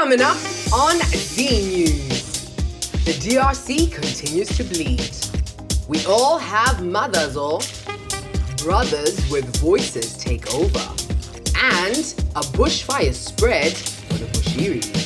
Coming up on Z News, the DRC continues to bleed. We all have mothers or brothers with voices take over. And a bushfire spread for the Bushiri.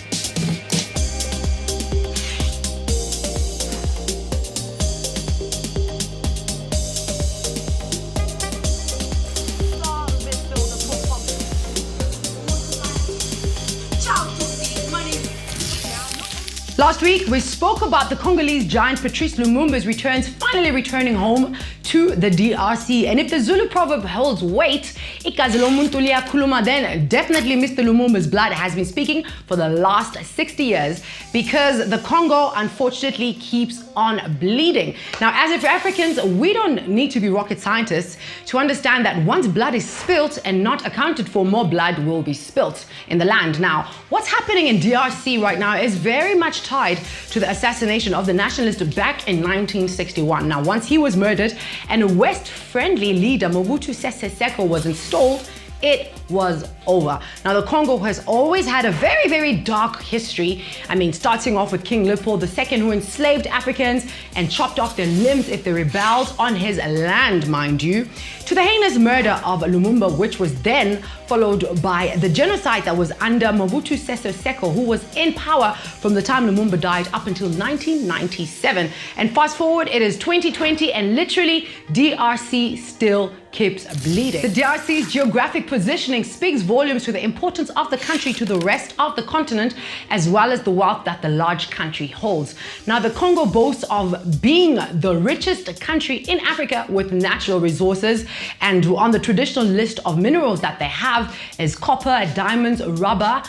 Last week, we spoke about the Congolese giant Patrice Lumumba's finally returning home to the DRC. And if the Zulu proverb holds weight, Ikazi lomuntu liyakhuluma, then definitely Mr. Lumumba's blood has been speaking for the last 60 years because the Congo, unfortunately, keeps on bleeding. Now, as if Africans, we don't need to be rocket scientists to understand that once blood is spilt and not accounted for, more blood will be spilt in the land. Now, what's happening in DRC right now is very much tied to the assassination of the nationalist back in 1961. Now, once he was murdered and a West-friendly leader, Mobutu Sese Seko, was installed, it was over. Now, the Congo has always had a very, very dark history. I mean, starting off with King Leopold II, who enslaved Africans and chopped off their limbs if they rebelled on his land, mind you, to the heinous murder of Lumumba, which was then followed by the genocide that was under Mobutu Sese Seko, who was in power from the time Lumumba died up until 1997. And fast forward, it is 2020, and literally DRC still keeps bleeding. The DRC's geographic positioning speaks volumes to the importance of the country to the rest of the continent, as well as the wealth that the large country holds. Now, the Congo boasts of being the richest country in Africa with natural resources, and on the traditional list of minerals that they have is copper, diamonds, rubber,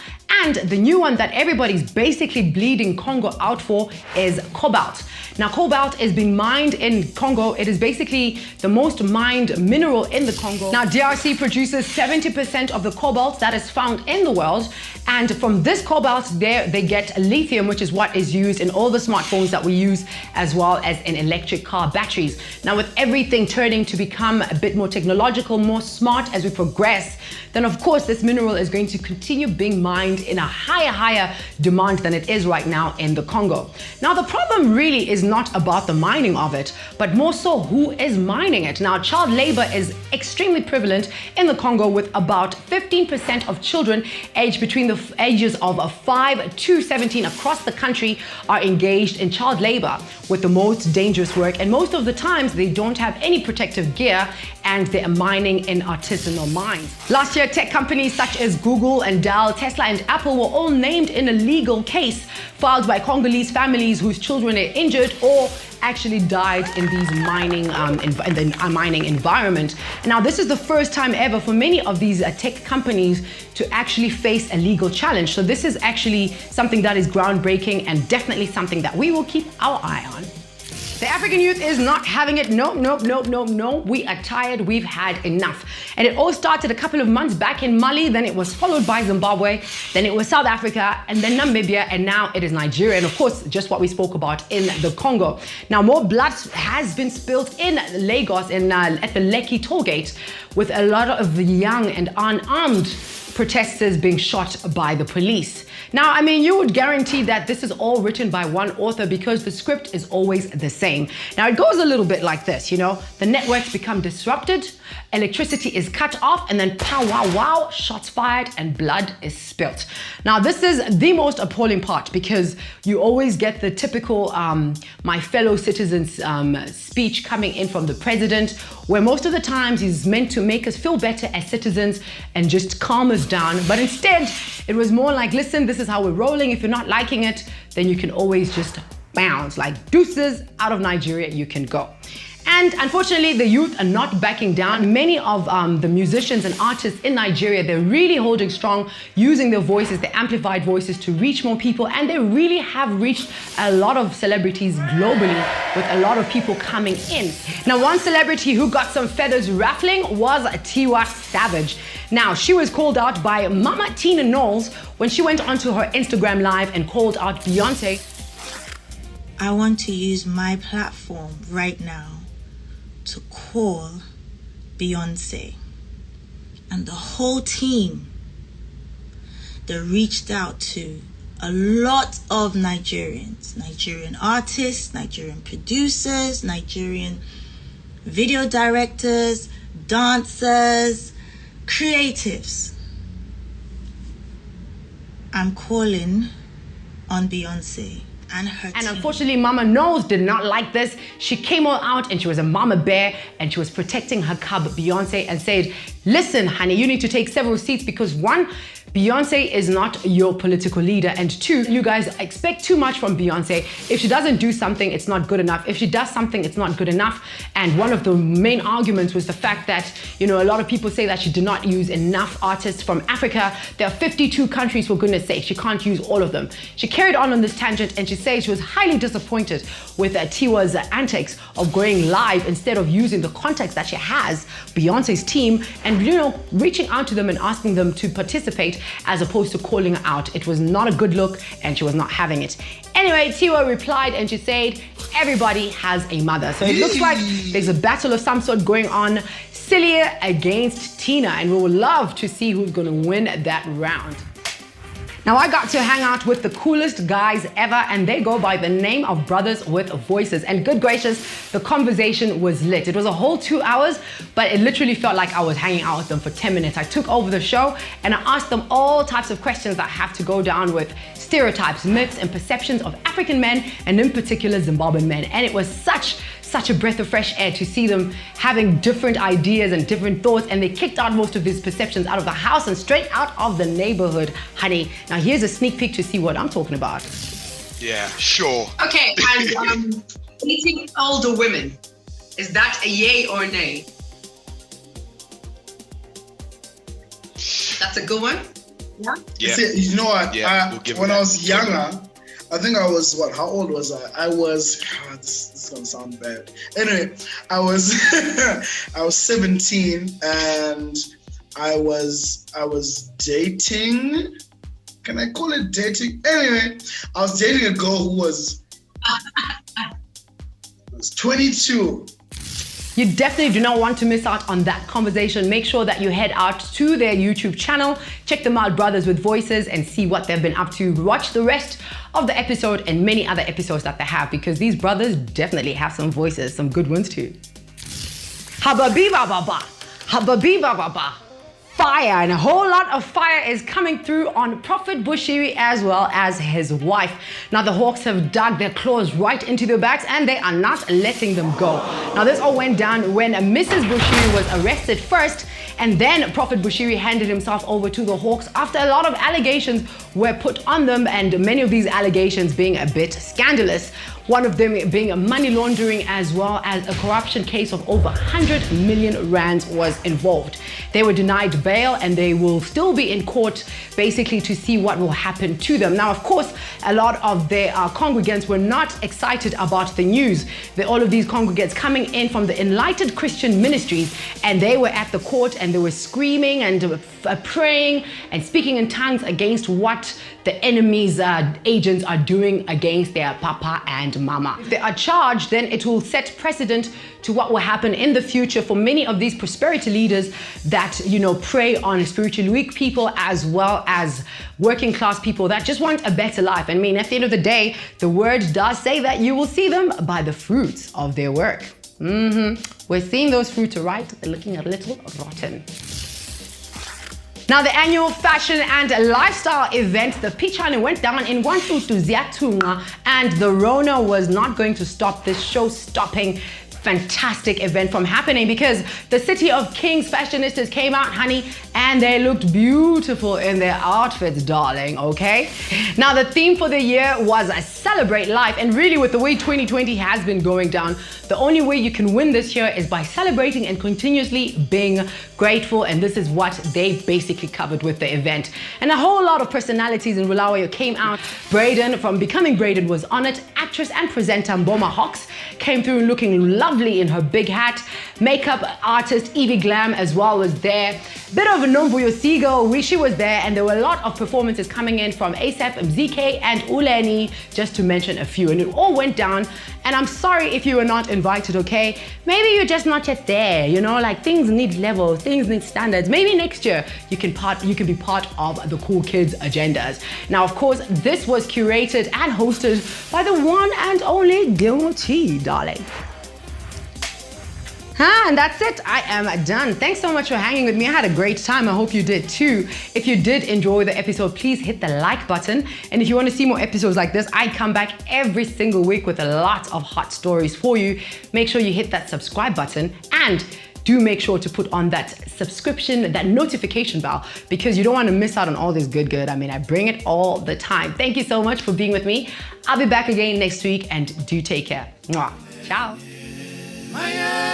and the new one that everybody's basically bleeding Congo out for is cobalt. Now, cobalt is being mined in Congo. It is basically the most mined mineral in the Congo. Now, DRC produces 70% of the cobalt that is found in the world. And from this cobalt, they get lithium, which is what is used in all the smartphones that we use, as well as in electric car batteries. Now, with everything turning to become a bit more technological, more smart as we progress, then of course this mineral is going to continue being mined in a higher demand than it is right now in the Congo. Now, the problem really is not about the mining of it, but more so who is mining it. Now, child labor is extremely prevalent in the Congo, with about 15% of children aged between the ages of 5 to 17 across the country are engaged in child labor, with the most dangerous work, and most of the times they don't have any protective gear, and they are mining in artisanal mines. Last year, tech companies such as Google and Dell, Tesla and Apple were all named in a legal case filed by Congolese families whose children are injured or actually died in these mining mining environment. Now, this is the first time ever for many of these tech companies to actually face a legal challenge. So this is actually something that is groundbreaking and definitely something that we will keep our eye on. The African youth is not having it. No. We are tired. We've had enough. And it all started a couple of months back in Mali. Then it was followed by Zimbabwe. Then it was South Africa, and then Namibia, and now it is Nigeria. And of course, just what we spoke about in the Congo. Now, more blood has been spilled in Lagos at the Lekki toll gate, with a lot of the young and unarmed protesters being shot by the police. Now, I mean, you would guarantee that this is all written by one author because the script is always the same. Now, it goes a little bit like this, you know, the networks become disrupted, electricity is cut off, and then pow, wow, wow, shots fired and blood is spilt. Now, this is the most appalling part because you always get the typical my fellow citizens speech coming in from the president, where most of the times he's meant to make us feel better as citizens and just calm us down. But instead, it was more like, listen, this is how we're rolling. If you're not liking it, then you can always just bounce, like deuces, out of Nigeria you can go. And unfortunately, the youth are not backing down. Many of the musicians and artists in Nigeria, they're really holding strong, using their voices, their amplified voices, to reach more people. And they really have reached a lot of celebrities globally, with a lot of people coming in. Now, one celebrity who got some feathers ruffling was Tiwa Savage. Now, she was called out by Mama Tina Knowles when she went onto her Instagram Live and called out Beyonce. I want to use my platform right now to call Beyonce and the whole team that reached out to a lot of Nigerians, Nigerian artists, Nigerian producers, Nigerian video directors, dancers, creatives. I'm calling on Beyonce and her And team. unfortunately, Mama Knowles did not like this. She came all out and she was a mama bear and she was protecting her cub, Beyonce, and said, listen, honey, you need to take several seats because one, Beyonce is not your political leader, and two, you guys expect too much from Beyonce. If she doesn't do something, it's not good enough. If she does something, it's not good enough. And one of the main arguments was the fact that, you know, a lot of people say that she did not use enough artists from Africa. There are 52 countries, for goodness sake. She can't use all of them. She carried on this tangent and she says she was highly disappointed with Tiwa's antics of going live instead of using the contacts that she has, Beyonce's team, and, you know, reaching out to them and asking them to participate as opposed to calling her out. It was not a good look and she was not having it. Anyway, Tiwa replied and she said, everybody has a mother. So it looks like there's a battle of some sort going on, Celia against Tina, and we would love to see who's gonna win that round. Now, I got to hang out with the coolest guys ever, and they go by the name of Brothers with Voices. And good gracious, the conversation was lit. It was a whole 2 hours, but it literally felt like I was hanging out with them for 10 minutes. I took over the show and I asked them all types of questions that have to go down with stereotypes, myths, and perceptions of African men, and in particular Zimbabwean men. And it was such a breath of fresh air to see them having different ideas and different thoughts, and they kicked out most of these perceptions out of the house and straight out of the neighborhood, honey. Now here's a sneak peek to see what I'm talking about. Yeah, sure. Okay, and dating older women, is that a yay or a nay? That's a good one? Yeah? Yeah. See, you know what? Yeah, we'll give when it I that. was younger, I think I was, what, how old was I? I was, this is gonna sound bad. Anyway, I was I was 17 and I was dating. Can I call it dating? Anyway, I was dating a girl who was 22. You definitely do not want to miss out on that conversation. Make sure that you head out to their YouTube channel, check them out, Brothers with Voices, and see what they've been up to. Watch the rest of the episode and many other episodes that they have, because these brothers definitely have some voices, some good ones too. Hababiba baba, hababiba baba. Fire, and a whole lot of fire is coming through on Prophet Bushiri as well as his wife. Now the Hawks have dug their claws right into their backs and they are not letting them go. Now this all went down when Mrs. Bushiri was arrested first, and then Prophet Bushiri handed himself over to the Hawks after a lot of allegations were put on them, and many of these allegations being a bit scandalous. One of them being a money laundering as well as a corruption case of over 100 million rands was involved. They were denied bail and they will still be in court basically to see what will happen to them. Now, of course, a lot of their congregants were not excited about the news. All of these congregants coming in from the Enlightened Christian Ministries, and they were at the court and they were screaming and praying and speaking in tongues against what the enemy's agents are doing against their papa and mama. If they are charged, then it will set precedent to what will happen in the future for many of these prosperity leaders that, you know, prey on spiritually weak people as well as working class people that just want a better life. I mean, at the end of the day, the word does say that you will see them by the fruits of their work. We're seeing those fruits, right? They're looking a little rotten. Now, the annual fashion and lifestyle event, the Pichane, went down in Wantutu Ziatunga, and the Rona was not going to stop this show-stopping fantastic event from happening, because the City of Kings fashionistas came out, honey, and they looked beautiful in their outfits, darling, okay? Now, the theme for the year was Celebrate Life, and really with the way 2020 has been going down, the only way you can win this year is by celebrating and continuously being grateful, and this is what they basically covered with the event. And a whole lot of personalities in Bulawayo came out. Braden from Becoming Braden was on it. Actress and presenter Mboma Hawks came through looking lovely lovely in her big hat. Makeup artist Evie Glam as well was there. Bit of a Nomvuyo Sigo, she was there, and there were a lot of performances coming in from ASAP, MZK, and Uleni, just to mention a few. And it all went down, and I'm sorry if you were not invited, okay? Maybe you're just not yet there, you know, like things need level, things need standards. Maybe next year you can be part of the cool kids agendas. Now, of course, this was curated and hosted by the one and only T, darling. And that's it. I am done. Thanks so much for hanging with me. I had a great time. I hope you did too. If you did enjoy the episode, please hit the like button. And if you want to see more episodes like this, I come back every single week with a lot of hot stories for you. Make sure you hit that subscribe button, and do make sure to put on that subscription, that notification bell, because you don't want to miss out on all this good. I mean, I bring it all the time. Thank you so much for being with me. I'll be back again next week, and do take care. Mwah. Ciao. Maye,